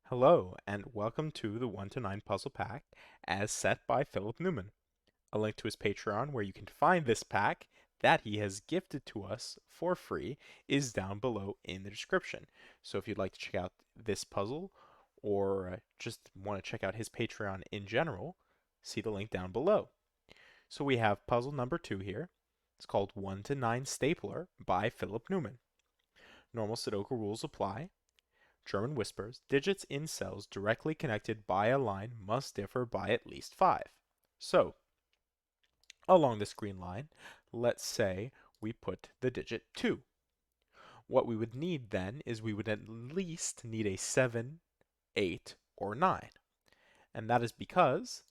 Hello, and welcome to the 1 to 9 Puzzle Pack as set by Philip Newman. A link to his Patreon where you can find this pack that he has gifted to us for free is down below in the description. So if you'd like to check out this puzzle or just want to check out his Patreon in general, see the link down below. So we have puzzle number 2 here. It's called 1 to 9 Stapler by Philip Newman. Normal Sudoku rules apply. German whispers, digits in cells directly connected by a line must differ by at least 5. So, along this green line, let's say we put the digit 2. What we would need then is we would at least need a 7, 8, or 9. And that is because,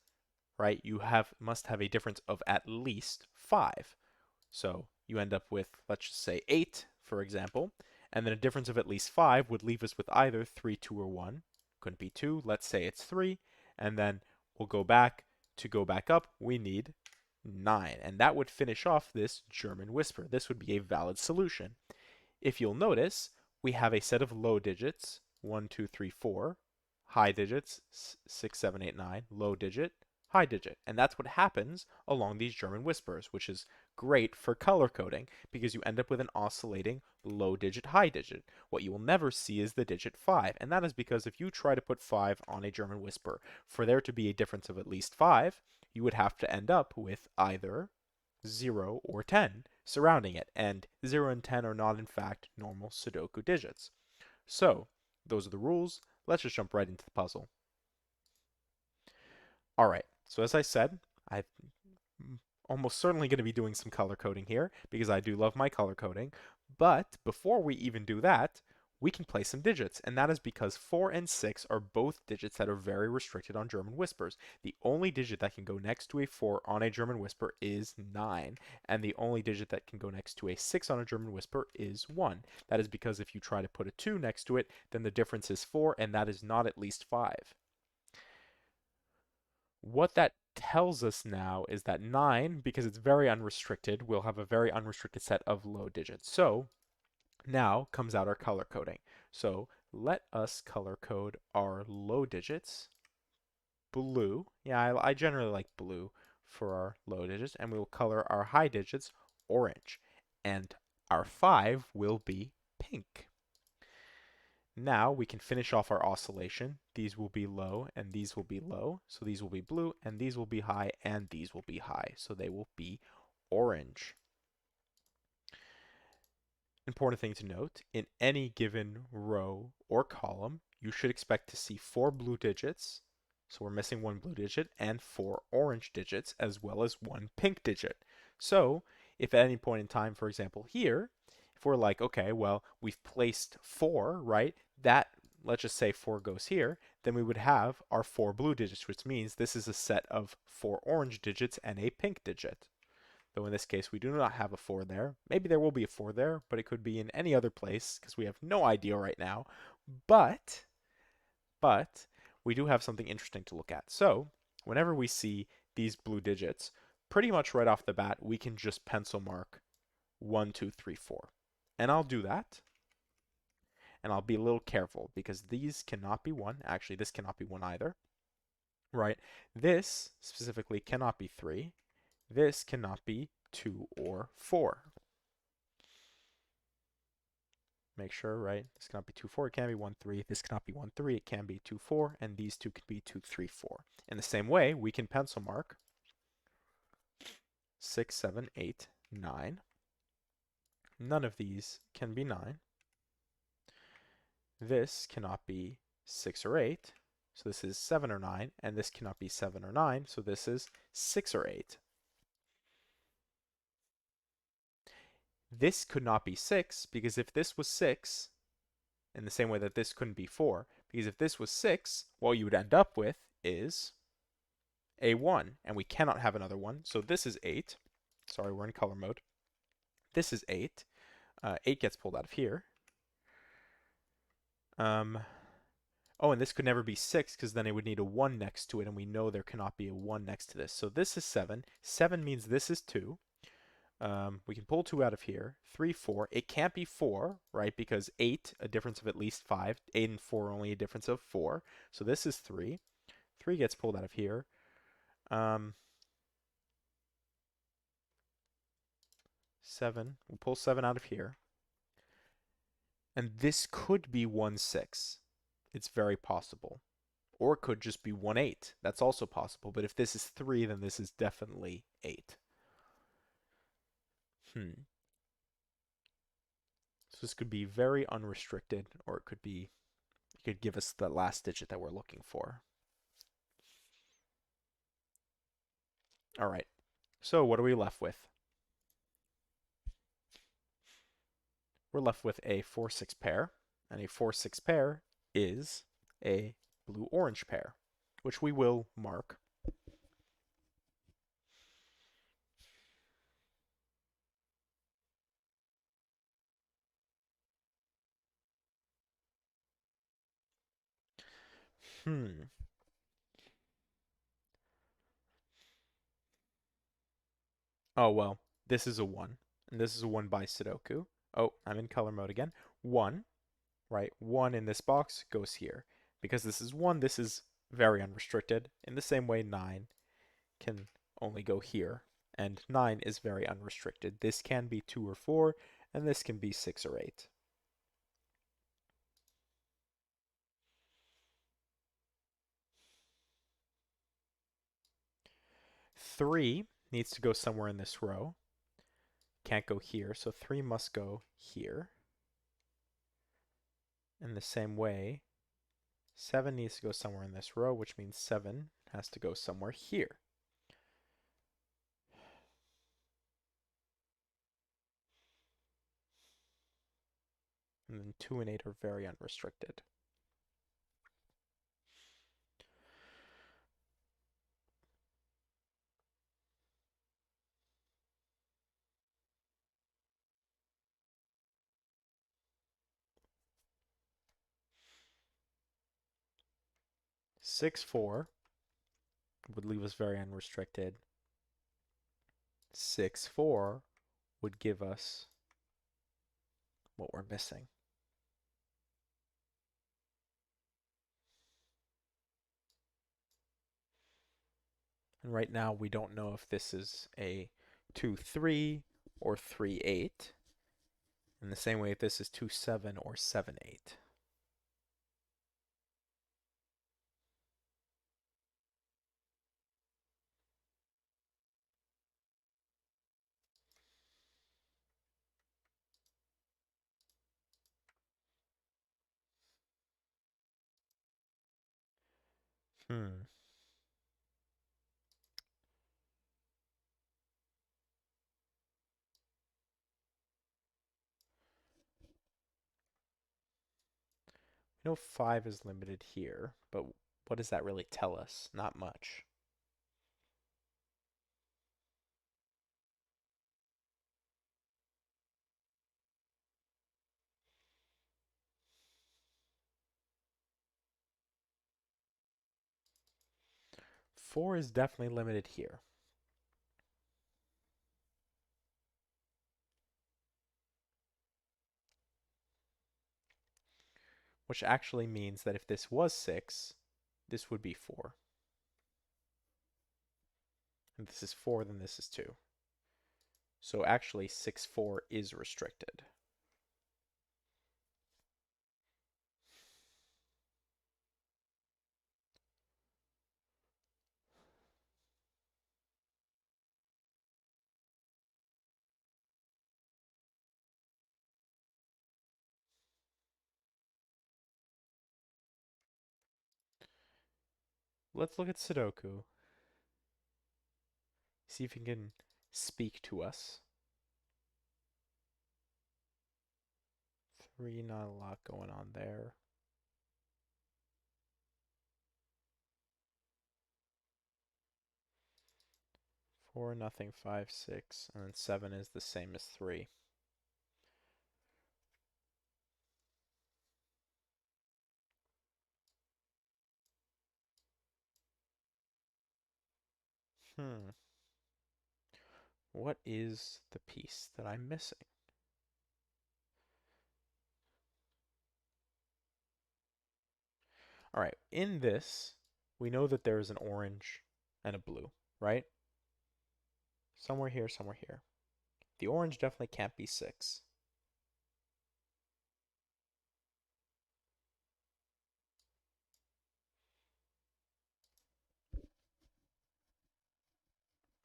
right, you must have a difference of at least 5. So you end up with, let's just say 8, for example, and then a difference of at least 5 would leave us with either 3, 2, or 1. Couldn't be 2, let's say it's 3, and then we'll go back. To go back up, we need 9, and that would finish off this German whisper. This would be a valid solution. If you'll notice, we have a set of low digits, 1, 2, 3, 4, high digits, 6, 7, 8, 9, low digit, high digit. And that's what happens along these German whispers, which is great for color coding because you end up with an oscillating low digit, high digit. What you will never see is the digit 5, and that is because if you try to put 5 on a German whisper, for there to be a difference of at least 5, you would have to end up with either 0 or 10 surrounding it, and 0 and 10 are not in fact normal Sudoku digits. So, those are the rules. Let's just jump right into the puzzle. Alright, so as I said, I'm almost certainly going to be doing some color coding here, because I do love my color coding, but before we even do that, we can play some digits, and that is because 4 and 6 are both digits that are very restricted on German whispers. The only digit that can go next to a 4 on a German whisper is 9, and the only digit that can go next to a 6 on a German whisper is 1. That is because if you try to put a 2 next to it, then the difference is 4, and that is not at least 5. What that tells us now is that 9, because it's very unrestricted, will have a very unrestricted set of low digits. So now comes out our color coding. So let us color code our low digits blue. Yeah, I generally like blue for our low digits, and we will color our high digits orange. And our 5 will be pink. Now we can finish off our oscillation. These will be low and these will be low. So these will be blue and these will be high and these will be high. So they will be orange. Important thing to note, in any given row or column, you should expect to see 4 blue digits. So we're missing 1 blue digit and 4 orange digits as well as 1 pink digit. So if at any point in time, for example, here, if we're like, okay, well, we've placed 4, right? That, let's just say 4 goes here, then we would have our 4 blue digits, which means this is a set of 4 orange digits and a pink digit. Though in this case we do not have a 4 there. Maybe there will be a 4 there, but it could be in any other place because we have no idea right now. But, but, we do have something interesting to look at. So, whenever we see these blue digits, pretty much right off the bat, we can just pencil mark 1, 2, 3, 4. And I'll do that. And I'll be a little careful because these cannot be 1. Actually, this cannot be 1 either. Right? This specifically cannot be 3. This cannot be 2 or 4. Make sure, right? This cannot be 2, 4. It can be 1, 3. This cannot be 1, 3. It can be 2, 4. And these two can be 2, 3, 4. In the same way, we can pencil mark 6, 7, 8, 9. None of these can be 9. This cannot be 6 or 8. So this is 7 or 9. And this cannot be 7 or 9. So this is 6 or 8. This could not be 6 because if this was 6, in the same way that this couldn't be 4, because if this was 6, what you would end up with is a 1, and we cannot have another 1, so this is 8. Sorry, we're in color mode. This is 8. 8 gets pulled out of here. Oh, and this could never be 6 because then it would need a 1 next to it, and we know there cannot be a 1 next to this. So this is 7. 7 means this is 2. We can pull 2 out of here. 3, 4. It can't be 4, right? Because 8, a difference of at least 5. 8 and 4 only a difference of 4. So this is 3. 3 gets pulled out of here. 7. We'll pull 7 out of here. And this could be 1, 6. It's very possible. Or it could just be 1, 8. That's also possible. But if this is 3, then this is definitely 8. So this could be very unrestricted, or it could give us the last digit that we're looking for. All right. So what are we left with? We're left with a 4-6 pair, and a 4-6 pair is a blue-orange pair, which we will mark. Oh, well, this is a 1, and this is a 1 by Sudoku. Oh, I'm in color mode again. 1, right? 1 in this box goes here. Because this is 1, this is very unrestricted. In the same way, 9 can only go here, and 9 is very unrestricted. This can be 2 or 4, and this can be 6 or 8. 3 needs to go somewhere in this row. Can't go here, so 3 must go here. In the same way, 7 needs to go somewhere in this row, which means 7 has to go somewhere here. And then 2 and 8 are very unrestricted. Six, 4 would leave us very unrestricted. 6, 4 would give us what we're missing. And right now we don't know if this is a 2, 3 or 3, 8. In the same way, if this is 2, 7 or 7, 8. Hmm. We know 5 is limited here, but what does that really tell us? Not much. Four is definitely limited here. Which actually means that if this was 6, this would be 4. And this is 4, then this is 2. So actually 6, 4 is restricted. Let's look at Sudoku. See if he can speak to us. 3, not a lot going on there. 4, nothing. 5, 6, and then 7 is the same as 3. Hmm. What is the piece that I'm missing? All right, in this, we know that there is an orange and a blue, right? Somewhere here, somewhere here. The orange definitely can't be 6.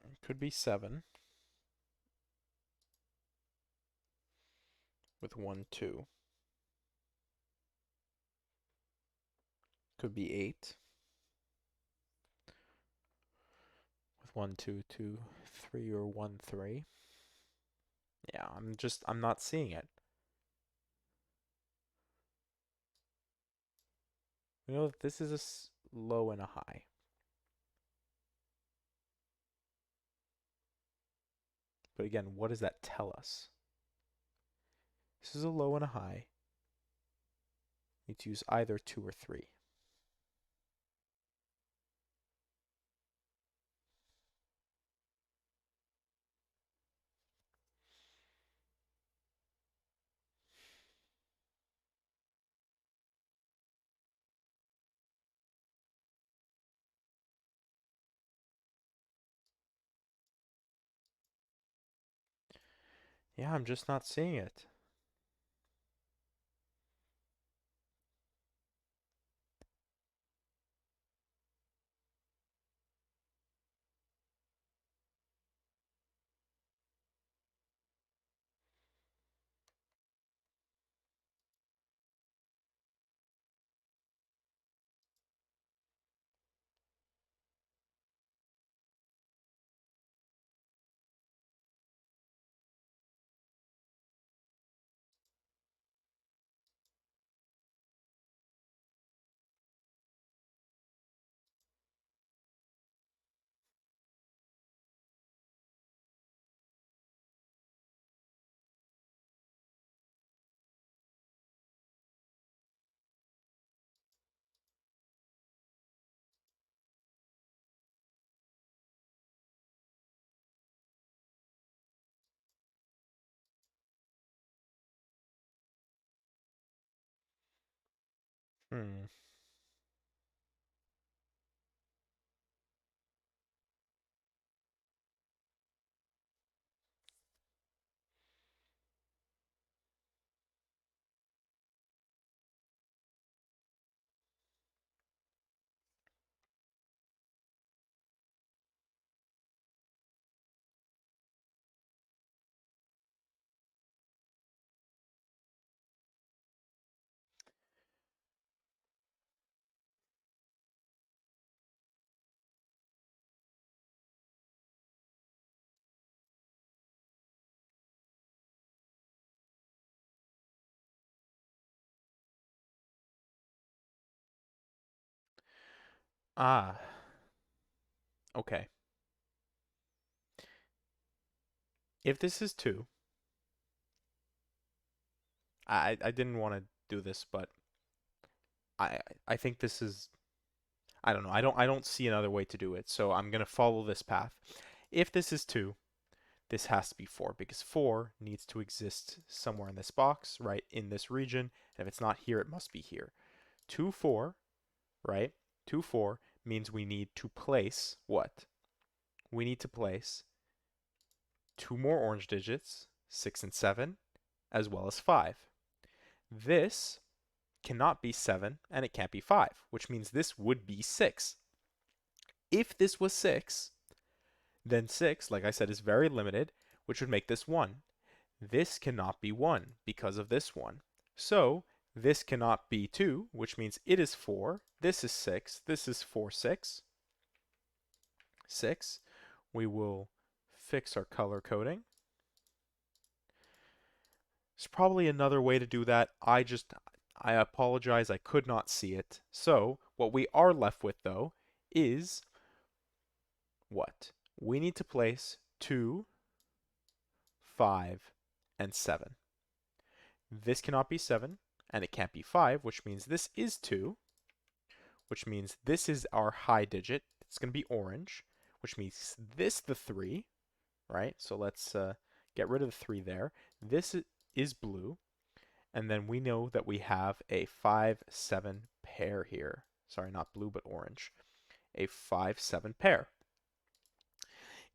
It could be 7 with 1, 2. Could be 8 with 1, 2, 2, 3, or 1, 3. Yeah, I'm not seeing it. We know that this is a low and a high. But again, what does that tell us? This is a low and a high. You need to use either 2 or 3. Yeah, I'm just not seeing it. Hmm. Ah, okay. If this is 2, I didn't want to do this, but I I think this is, I don't know. I don't see another way to do it, so I'm going to follow this path. If this is 2, this has to be 4 because 4 needs to exist somewhere in this box, right? In this region. And if it's not here, it must be here. 2, 4, right? 2, 4 means we need to place what? We need to place 2 more orange digits, 6 and 7, as well as 5. This cannot be 7 and it can't be 5, which means this would be 6. If this was 6, then 6, like I said, is very limited, which would make this 1. This cannot be 1 because of this one. So this cannot be 2, which means it is 4. This is 6. This is 4, 6. 6. We will fix our color coding. There's probably another way to do that. I apologize, I could not see it. So what we are left with though is what? We need to place 2, 5, and 7. This cannot be 7, and it can't be 5, which means this is 2, which means this is our high digit. It's going to be orange, which means this the 3, right? So let's get rid of the 3 there. This is blue, and then we know that we have a 5-7 pair here. Sorry, not blue, but orange. A 5-7 pair.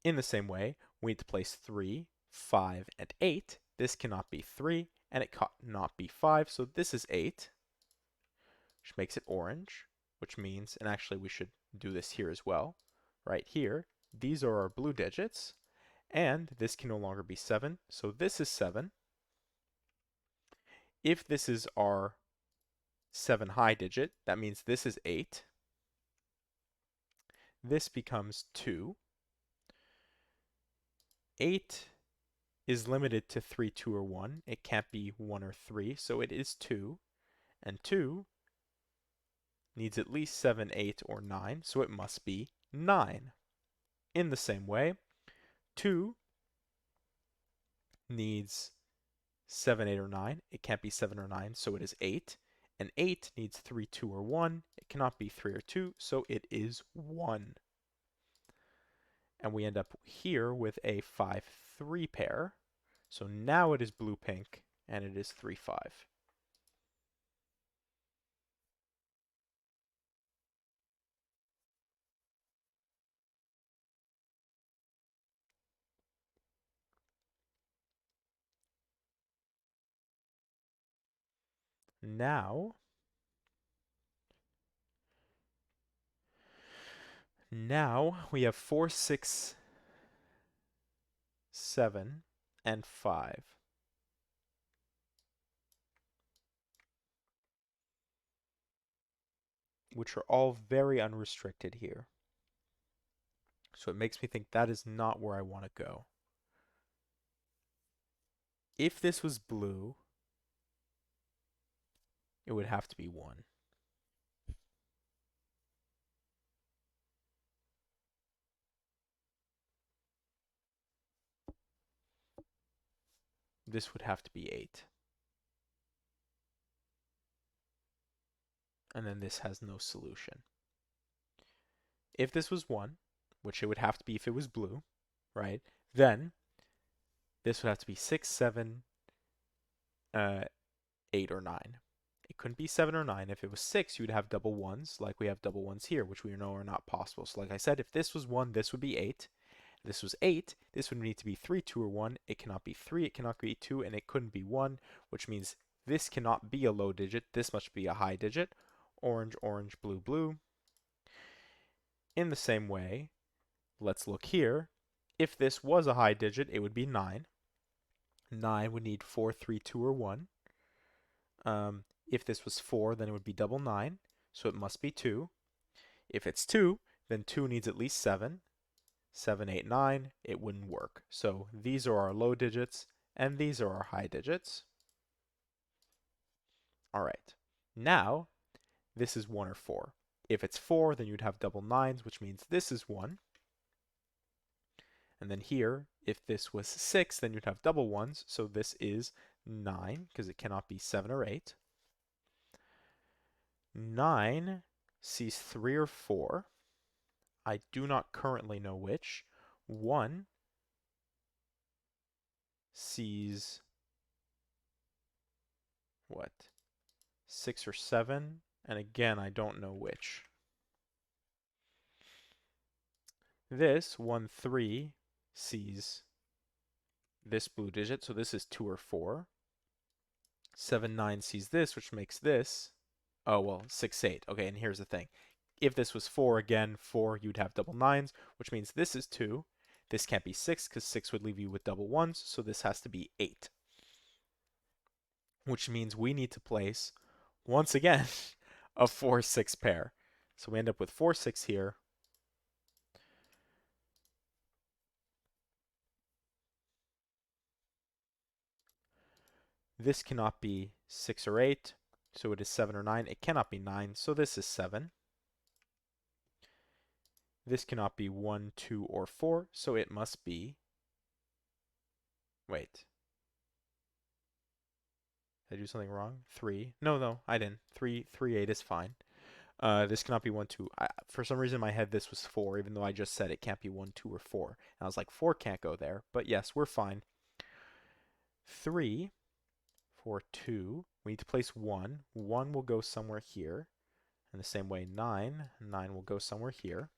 In the same way, we need to place 3, 5, and 8. This cannot be 3, and it cannot be 5, so this is 8, which makes it orange, which means, and actually we should do this here as well, right here, these are our blue digits, and this can no longer be 7, so this is 7. If this is our 7 high digit, that means this is 8. This becomes 2. 8 is limited to 3, 2, or 1. It can't be 1 or 3, so it is 2. And 2 needs at least 7, 8, or 9, so it must be 9. In the same way, 2 needs 7, 8, or 9. It can't be 7 or 9, so it is 8. And 8 needs 3, 2, or 1. It cannot be 3 or 2, so it is 1. And we end up here with a 5-3 pair. So now it is blue-pink, and it is 3-5. Now we have 4, 6, 7, and 5. Which are all very unrestricted here. So it makes me think that is not where I want to go. If this was blue, it would have to be 1. This would have to be 8. And then this has no solution. If this was 1, which it would have to be if it was blue, right? Then this would have to be 6, 7, 8, or 9. It couldn't be 7 or 9. If it was 6, you'd have double ones, like we have double ones here, which we know are not possible. So like I said, if this was 1, this would be 8. If this was 8, this would need to be 3, 2, or 1. It cannot be 3, it cannot be 2, and it couldn't be 1, which means this cannot be a low digit. This must be a high digit. Orange, orange, blue, blue. In the same way, let's look here. If this was a high digit, it would be 9. 9 would need 4, 3, 2, or 1. If this was 4, then it would be double 9, so it must be 2. If it's 2, then 2 needs at least 7. 7, 8, 9, it wouldn't work. So these are our low digits, and these are our high digits. All right. Now, this is 1 or 4. If it's 4, then you'd have double 9s, which means this is 1. And then here, if this was 6, then you'd have double 1s, so this is 9, because it cannot be 7 or 8. 9 sees 3 or 4. I do not currently know which. 1 sees what? 6 or 7. And again, I don't know which. This 1, 3 sees this blue digit, so this is 2 or 4. 7, 9 sees this, which makes this. Oh, well, 6, 8. Okay, and here's the thing. If this was 4, again, 4, you'd have double 9s, which means this is 2. This can't be 6, because 6 would leave you with double 1s, so this has to be 8. Which means we need to place, once again, a 4, 6 pair. So we end up with 4, 6 here. This cannot be 6 or 8, so it is 7 or 9. It cannot be 9, so this is 7. This cannot be 1, 2, or 4, so it must be... Wait. Did I do something wrong? 3. No, I didn't. 3, 8 is fine. This cannot be 1, 2. For some reason in my head this was 4, even though I just said it can't be 1, 2, or 4. And I was like, 4 can't go there. But yes, we're fine. 3, 4, 2. We need to place 1. 1 will go somewhere here. In the same way, 9. 9 will go somewhere here.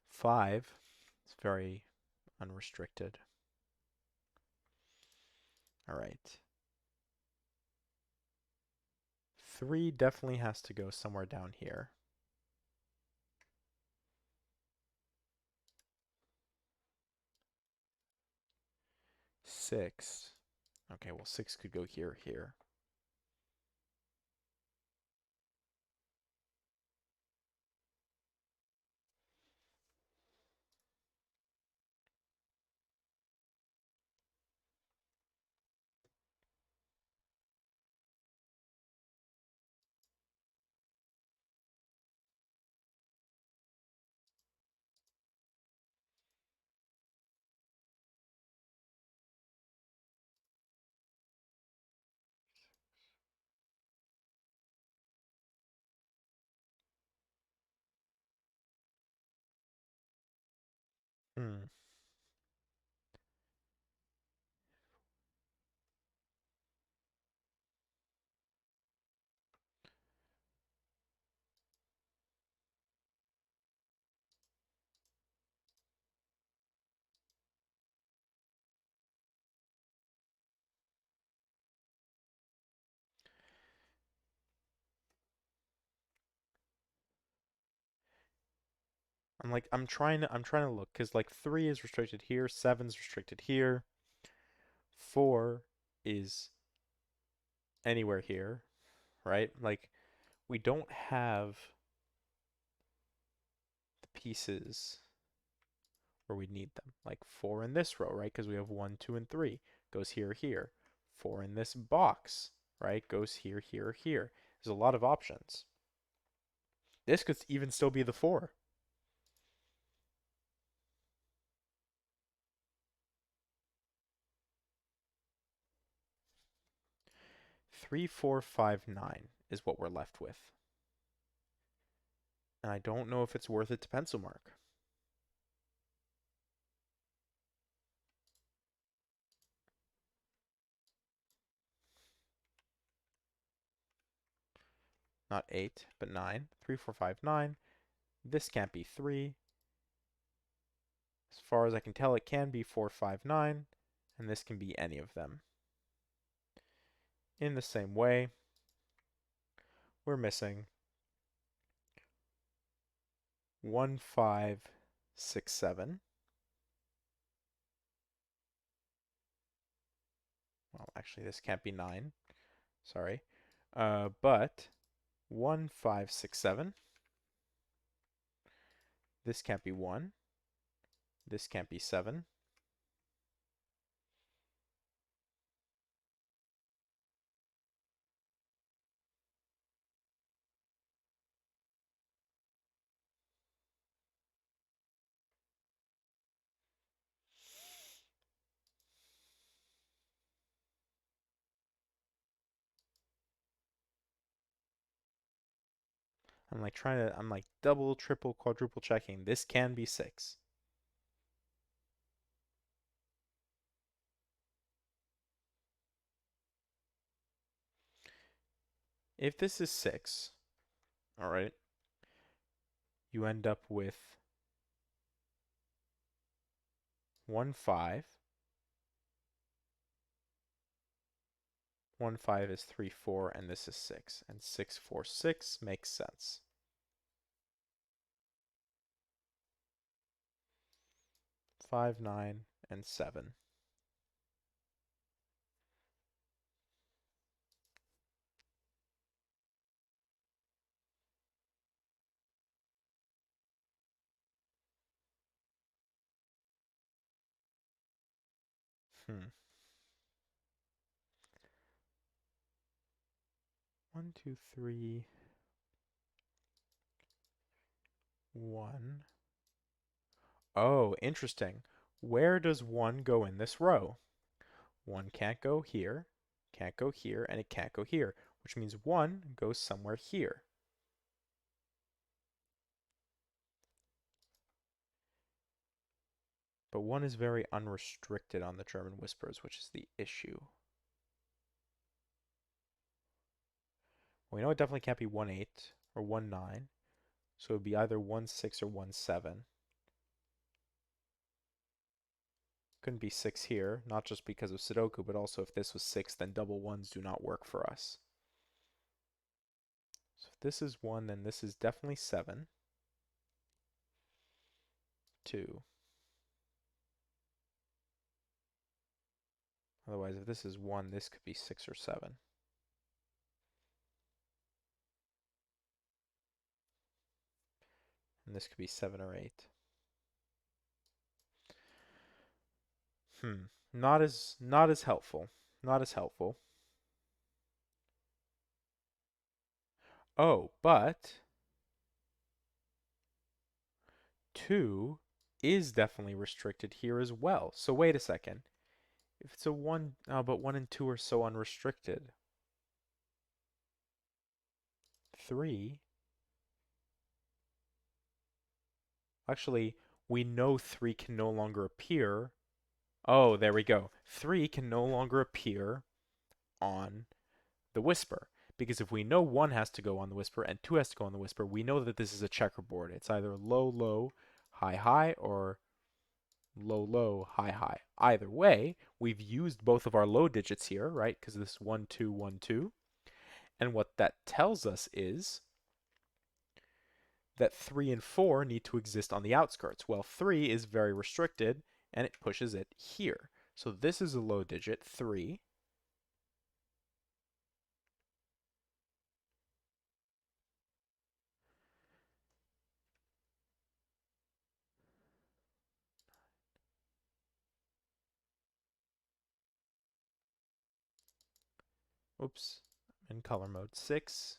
5. It's very unrestricted. All right. 3 definitely has to go somewhere down here. 6. Okay, well, 6 could go here, here. Hmm. I'm trying to look because like 3 is restricted here, 7 is restricted here, 4 is anywhere here, right? Like we don't have the pieces where we need them. Like 4 in this row, right? Because we have 1, 2, and 3 goes here, here. 4 in this box, right? Goes here, here, here. There's a lot of options. This could even still be the 4. 3, 4, 5, 9 is what we're left with. And I don't know if it's worth it to pencil mark. Not 8, but 9. 3, 4, 5, 9. This can't be 3. As far as I can tell, it can be 4, 5, 9. And this can be any of them. In the same way, we're missing 1, 5, 6, 7. Well, actually, this can't be 9. Sorry. But 1, 5, 6, 7. This can't be 1. This can't be 7. I'm like double, triple, quadruple checking. This can be 6. If this is 6, all right, you end up with 1, 5. 1, 5 is 3, 4, and this is 6. And 6, 4, 6 makes sense. 5, 9, and 7. Hmm. 1, 2, 3, 1. Oh, interesting. Where does 1 go in this row? 1 can't go here, and it can't go here. which means 1 goes somewhere here. But 1 is very unrestricted on the German whispers, which is the issue. We know it definitely can't be 1/8 or 1/9, so it would be either 1/6 or 1/7. Couldn't be 6 here, not just because of Sudoku, but also if this was 6, then double ones do not work for us. So if this is 1, then this is definitely 7. 2. Otherwise, if this is 1, this could be 6 or 7. And this could be 7 or 8. Not as helpful. Not as helpful. Oh, but 2 is definitely restricted here as well. So wait a second. If it's a 1, but 1 and 2 are so unrestricted. 3, actually, we know 3 can no longer appear. Oh, there we go. 3 can no longer appear on the whisper. Because if we know 1 has to go on the whisper and 2 has to go on the whisper, we know that this is a checkerboard. It's either low, low, high, high, or low, low, high, high. Either way, we've used both of our low digits here, right? Because this is 1, 2, 1, 2. And what that tells us is that 3 and 4 need to exist on the outskirts. Well, 3 is very restricted, and it pushes it here. So this is a low digit, 3. Oops, I'm in color mode. 6.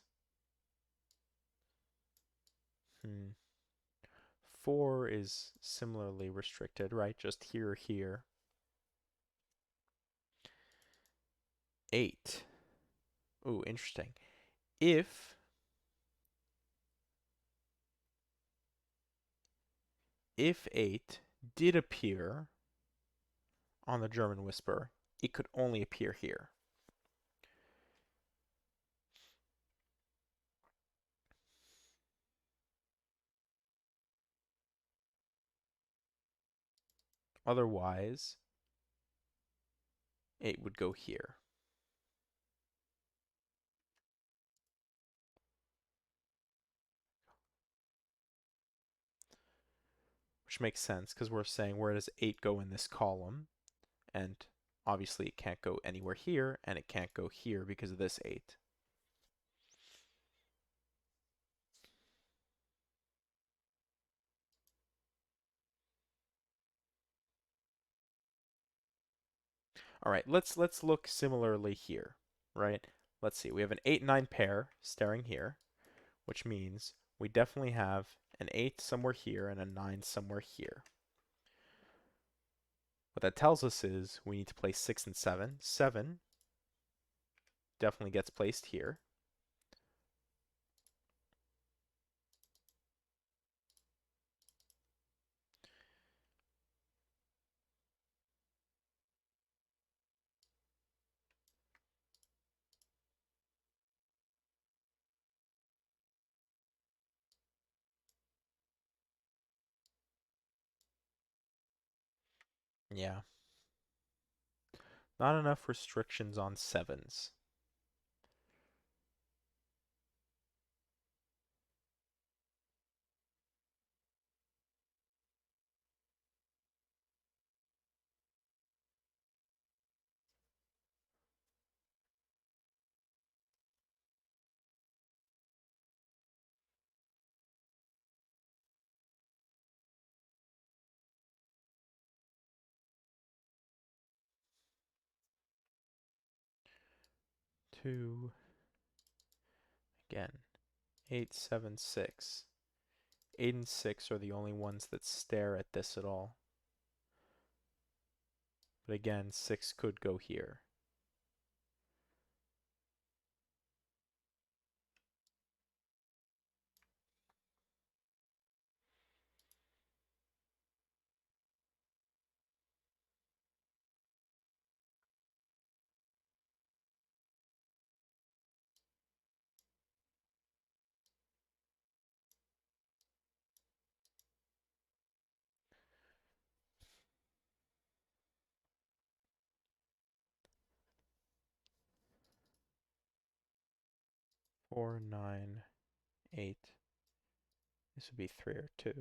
4 is similarly restricted, right? Just here, here. 8. Ooh, interesting. If 8 did appear on the German whisper, it could only appear here. Otherwise, 8 would go here. Which makes sense because we're saying where does 8 go in this column? And obviously it can't go anywhere here, and it can't go here because of this 8. All right, let's look similarly here, right? Let's see. We have an 8 9 pair staring here, which means we definitely have an 8 somewhere here and a 9 somewhere here. What that tells us is we need to place 6 and 7. 7 definitely gets placed here. Yeah. Not enough restrictions on 7s. Two, again, 8 7 6. 8 and 6 are the only ones that stare at this at all. But again, 6 could go here. 4, 9, 8. This would be 3 or 2.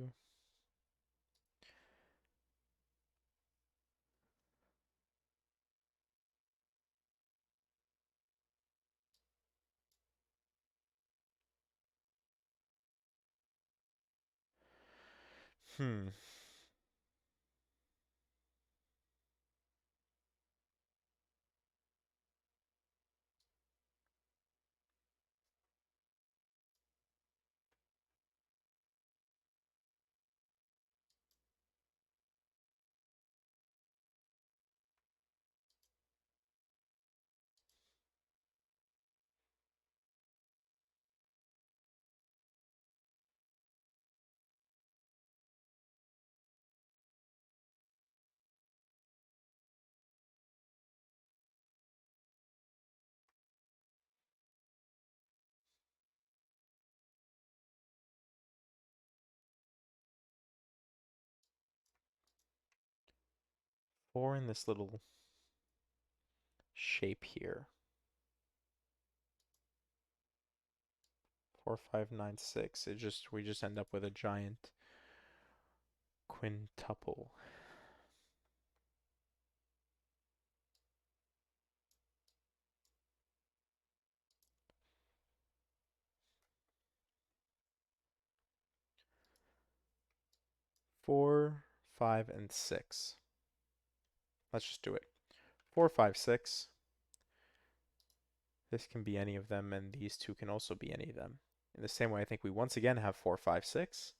Hmm. 4 in this little shape here. 4, 5, 9, 6. We just end up with a giant quintuple. Four, 5, and 6. Let's just do it. 4, 5, 6. This can be any of them, and these two can also be any of them. In the same way, I think we once again have 4, 5, 6.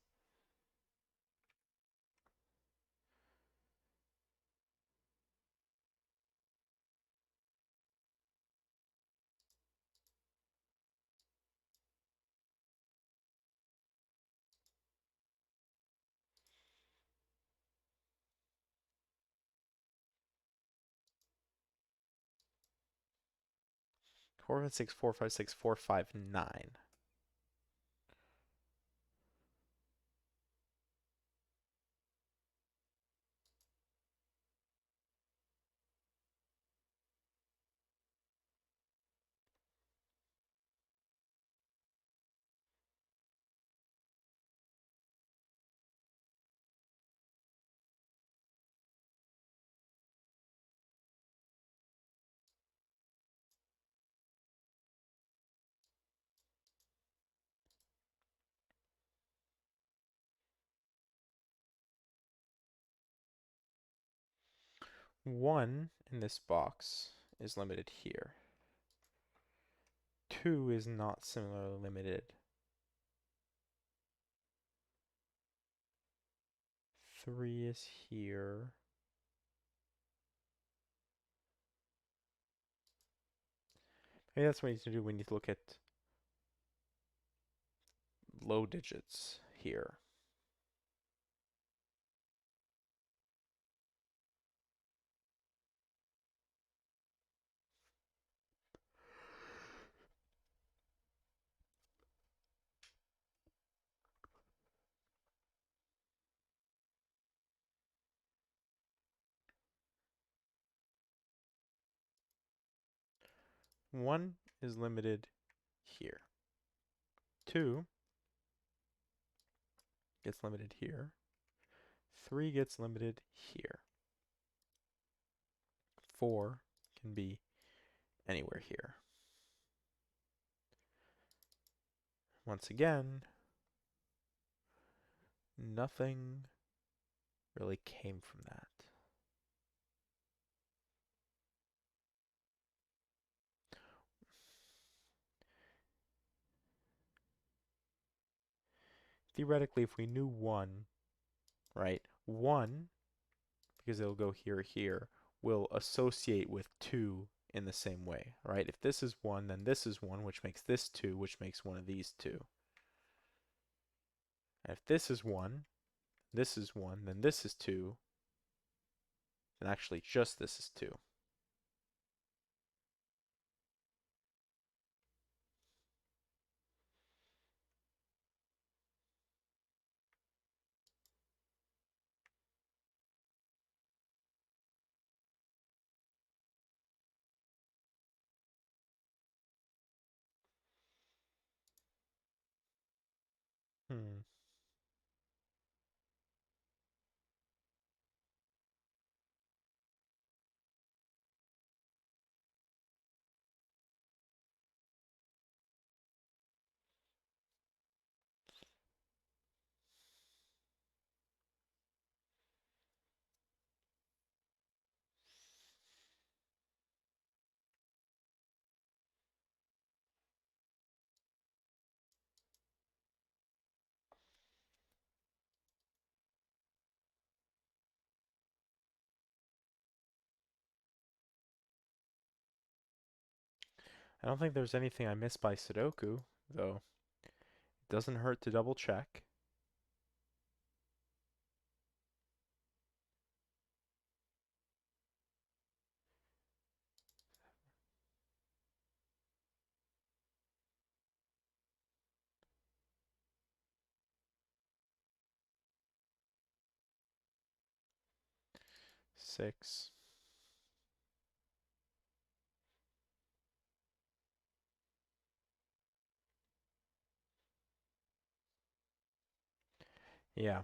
Four, 5, 6, 4, 5, 6, 4, 5, 9. One in this box is limited here. 2 is not similarly limited. 3 is here. Maybe that's what we need to do. We need to look at low digits here. One is limited here. 2 gets limited here. 3 gets limited here. 4 can be anywhere here. Once again, nothing really came from that. Theoretically, if we knew 1, right, 1, because it'll go here, here, will associate with 2 in the same way, right? If this is 1, then this is 1, which makes this 2, which makes one of these 2. And if this is 1, this is 1, then this is 2, then actually just this is 2. Hmm. I don't think there's anything I missed by Sudoku, though. It doesn't hurt to double check. 6. Yeah.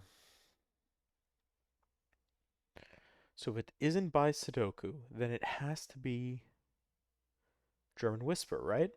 So if it isn't by Sudoku, then it has to be German Whisper, right?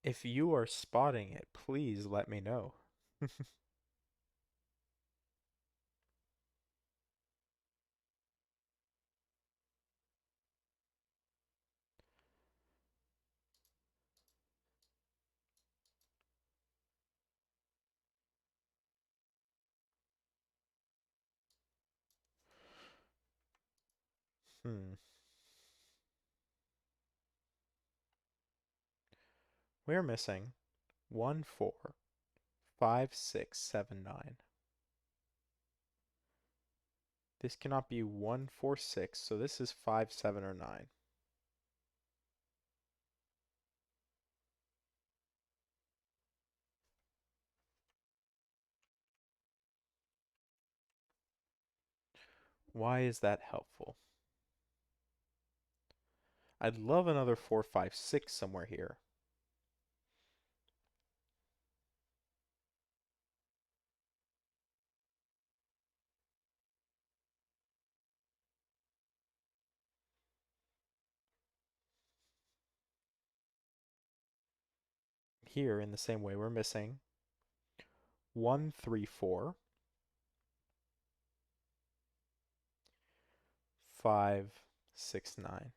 If you are spotting it, please let me know. Hmm. We're missing 1, 4, 5, 6, 7, 9. This cannot be 1, 4, 6, so this is 5, 7, or 9. Why is that helpful? I'd love another 4, 5, 6 somewhere here. Here, in the same way, we're missing 1, 3, 4, 5, 6, 9.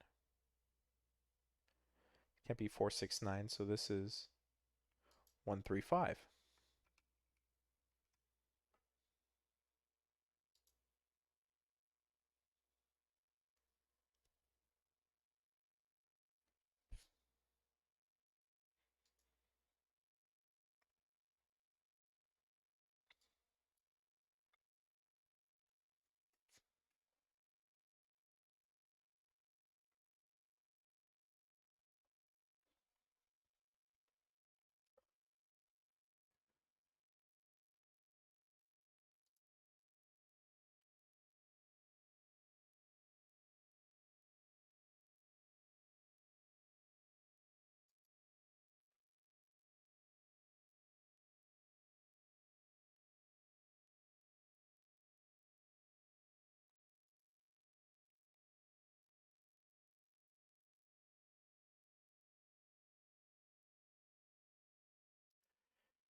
Can't be 4, 6, 9, so this is 1, 3, 5.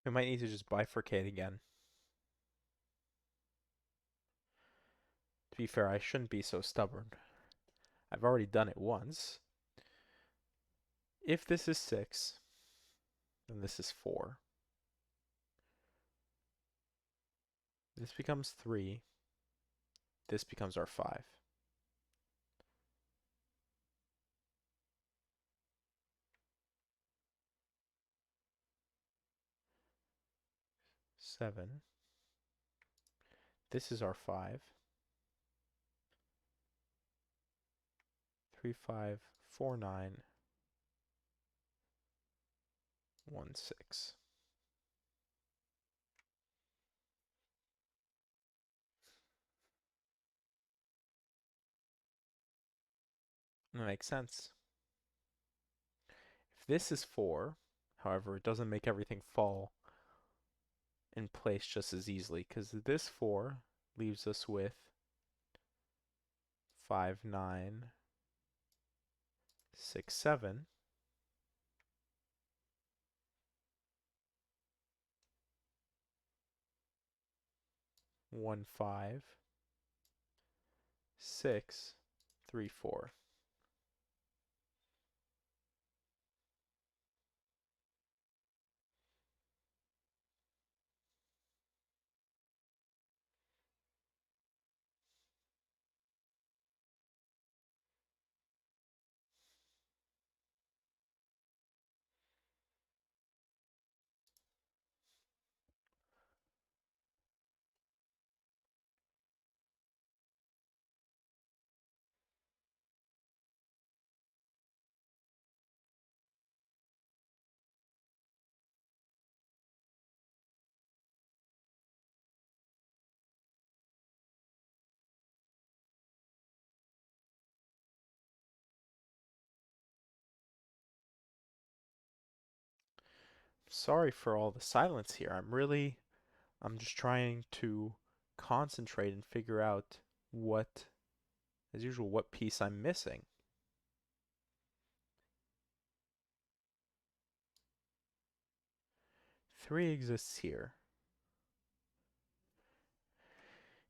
We might need to just bifurcate again. To be fair, I shouldn't be so stubborn. I've already done it once. If this is 6, then this is 4. This becomes 3. This becomes our 5. Seven. This is our 5. 3, 5, 4, 9, 1, 6. That makes sense. If this is 4, however, it doesn't make everything fall in place just as easily, because this 4 leaves us with 5, 9, 6, 7. 1, 5, 6, 3, 4. Sorry for all the silence here. I'm just trying to concentrate and figure out what, as usual, what piece I'm missing. 3 exists here.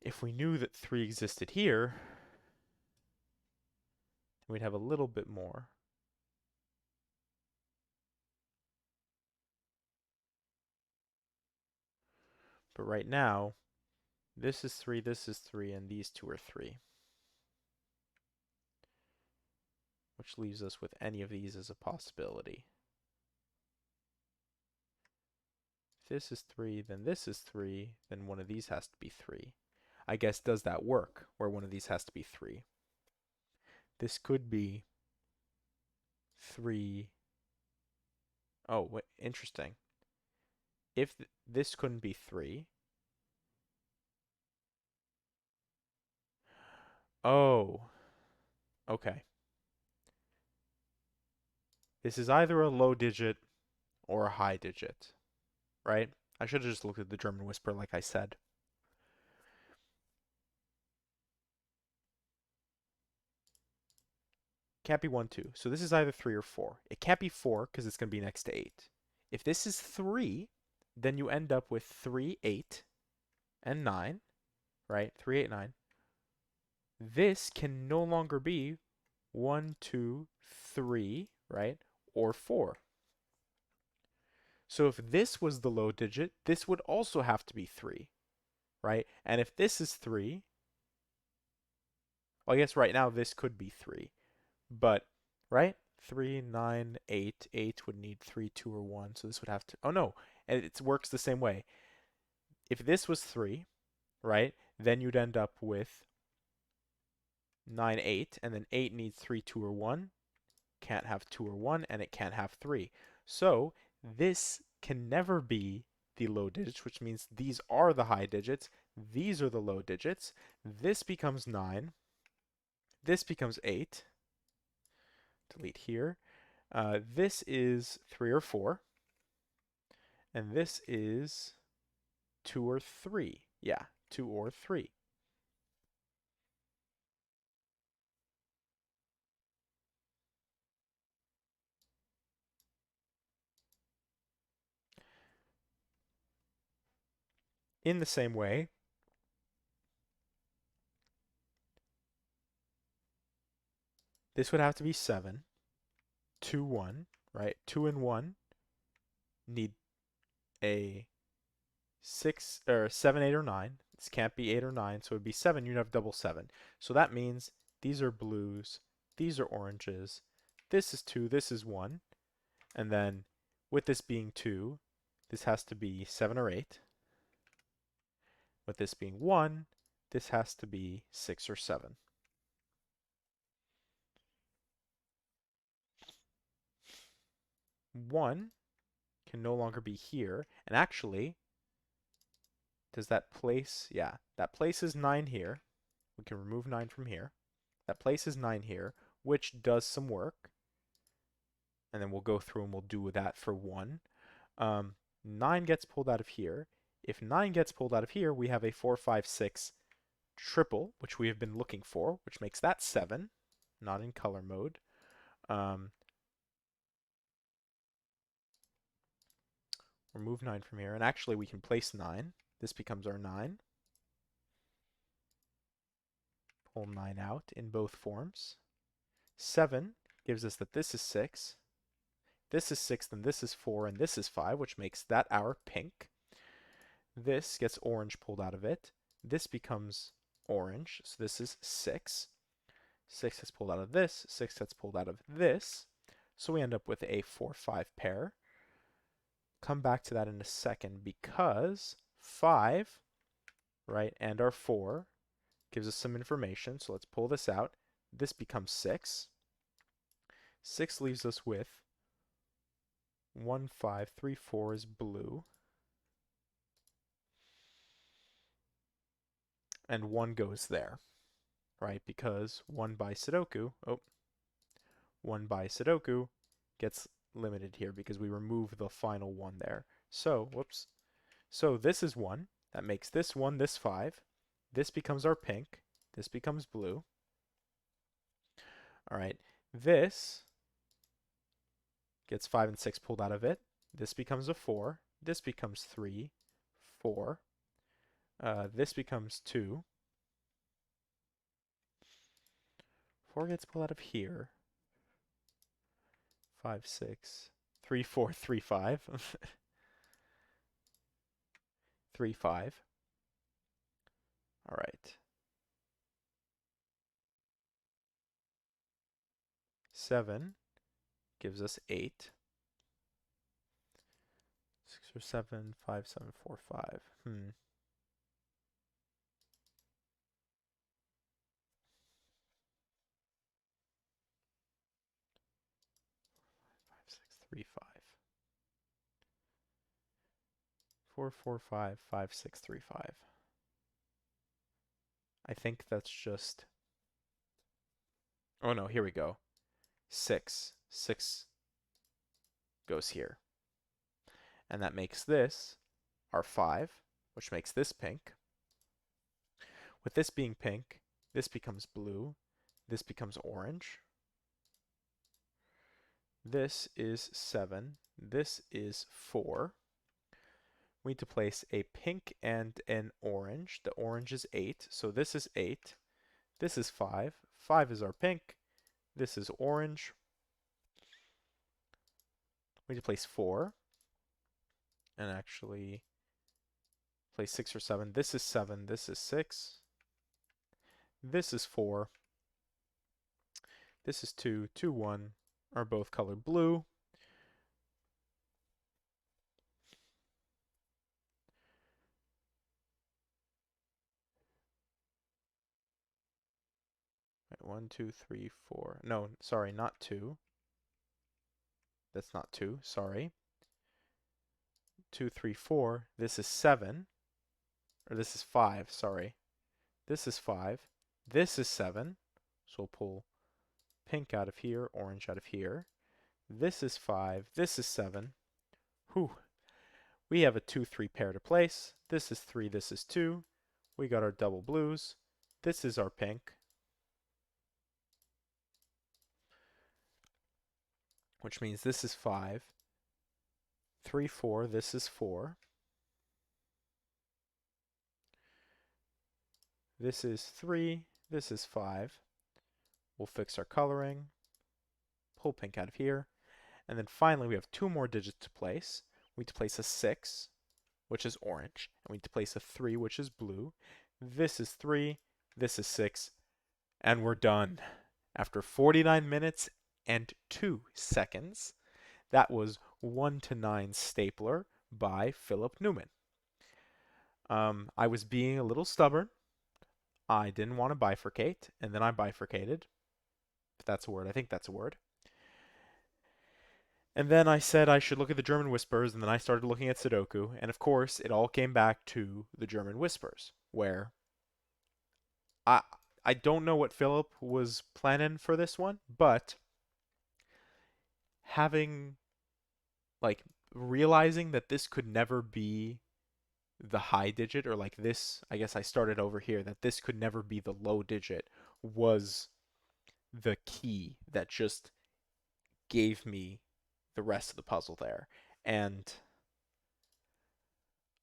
If we knew that 3 existed here, we'd have a little bit more. But right now, this is 3, and these two are 3. Which leaves us with any of these as a possibility. If this is 3, then this is 3, then one of these has to be 3. I guess, does that work, where one of these has to be 3? This could be 3. Oh, wait, interesting. If this couldn't be 3. Oh, okay. This is either a low digit or a high digit, right? I should have just looked at the German whisper like I said. Can't be 1, 2. So this is either 3 or 4. It can't be 4 because it's going to be next to 8. If this is 3, then you end up with 3, 8, and 9, right? 3, 8, 9. This can no longer be 1, 2, 3, right? Or 4. So if this was the low digit, this would also have to be 3, right? And if this is 3, well, I guess right now this could be 3. But, right? 3, 9, 8. 8 would need 3, 2, or 1. So this would have to. Oh, no. And it works the same way. If this was 3, right? Then you'd end up with 9, 8. And then 8 needs 3, 2, or 1. Can't have 2 or 1. And it can't have 3. So this can never be the low digits, which means these are the high digits. These are the low digits. This becomes 9. This becomes 8. Delete here. This is 3 or 4. And this is 2 or 3. Yeah, 2 or 3. In the same way, this would have to be 7, 2, 1, right? 2 and 1 need a 6 or 7, 8, or 9. This can't be 8 or 9, so it would be 7. You'd have double 7. So that means these are blues, these are oranges. This is 2, this is 1. And then with this being 2, this has to be 7 or 8. With this being 1, this has to be 6 or 7. One can no longer be here. And actually, does that place? Yeah, that place is 9 here. We can remove 9 from here. That place is 9 here, which does some work. And then we'll go through and we'll do that for 1. 9 gets pulled out of here. If 9 gets pulled out of here, we have a 4, 5, 6 triple, which we have been looking for, which makes that 7, not in color mode. Remove 9 from here, and actually we can place 9. This becomes our 9. Pull 9 out in both forms. 7 gives us that this is 6. This is 6, then this is 4, and this is 5, which makes that our pink. This gets orange pulled out of it. This becomes orange, so this is 6. 6 gets pulled out of this. 6 gets pulled out of this. So we end up with a 4, 5 pair. Come back to that in a second because 5, right, and our 4 gives us some information. So let's pull this out. This becomes 6. 6 leaves us with 1, 5, 3, 4 is blue. And 1 goes there, right? Because 1 by Sudoku, 1 by Sudoku gets limited here because we remove the final 1 there. So, whoops. So this is 1. That makes this 1, this 5. This becomes our pink. This becomes blue. All right. This gets 5 and 6 pulled out of it. This becomes a 4. This becomes 3, 4. This becomes 2. 4 gets pulled out of here. 5, 6, 3, 4, 3, 5. 3, 5. All right. 7 gives us 8. 6 or 7, 5, 7, 4, 5. 5, 6, 3, 5. 4, 4, 5, 5, 6, 3, 5. I think that's just... Oh no, here we go. 6. 6 goes here. And that makes this our 5, which makes this pink. With this being pink, this becomes blue. This becomes orange. This is 7. This is 4. We need to place a pink and an orange. The orange is 8, so this is 8. This is 5. 5 is our pink. This is orange. We need to place 4. And actually place 6 or 7. This is 7. This is 6. This is 4. This is 2. 2, 1 are both colored blue. Right, 1, 2, 3, 4. No, sorry, not 2. That's not 2. Sorry. 2, 3, 4. This is 7. Or this is 5. Sorry. This is 5. This is 7. So we'll pull pink out of here, orange out of here. This is 5. This is 7. Whew. We have a 2, 3 pair to place. This is 3. This is 2. We got our double blues. This is our pink, which means this is 5. 3, 4. This is 4. This is 3, this is 5. We'll fix our coloring, pull pink out of here, and then finally we have 2 more digits to place. We need to place a 6, which is orange, and we need to place a 3, which is blue. This is 3, this is 6, and we're done. After 49 minutes and 2 seconds, that was 1 to 9 Stapler by Philip Newman. I was being a little stubborn. I didn't want to bifurcate, and then I bifurcated. If that's a word, I think that's a word. And then I said I should look at the German Whispers, and then I started looking at Sudoku, and of course, it all came back to the German Whispers, where I I don't know what Philip was planning for this one, but having like realizing that this could never be the high digit, or like this, I guess I started over here, that this could never be the low digit, was the key that just gave me the rest of the puzzle there. And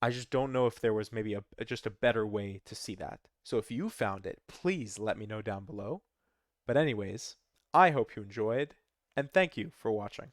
I just don't know if there was maybe just a better way to see that. So if you found it, please let me know down below. But anyways, I hope you enjoyed, and thank you for watching.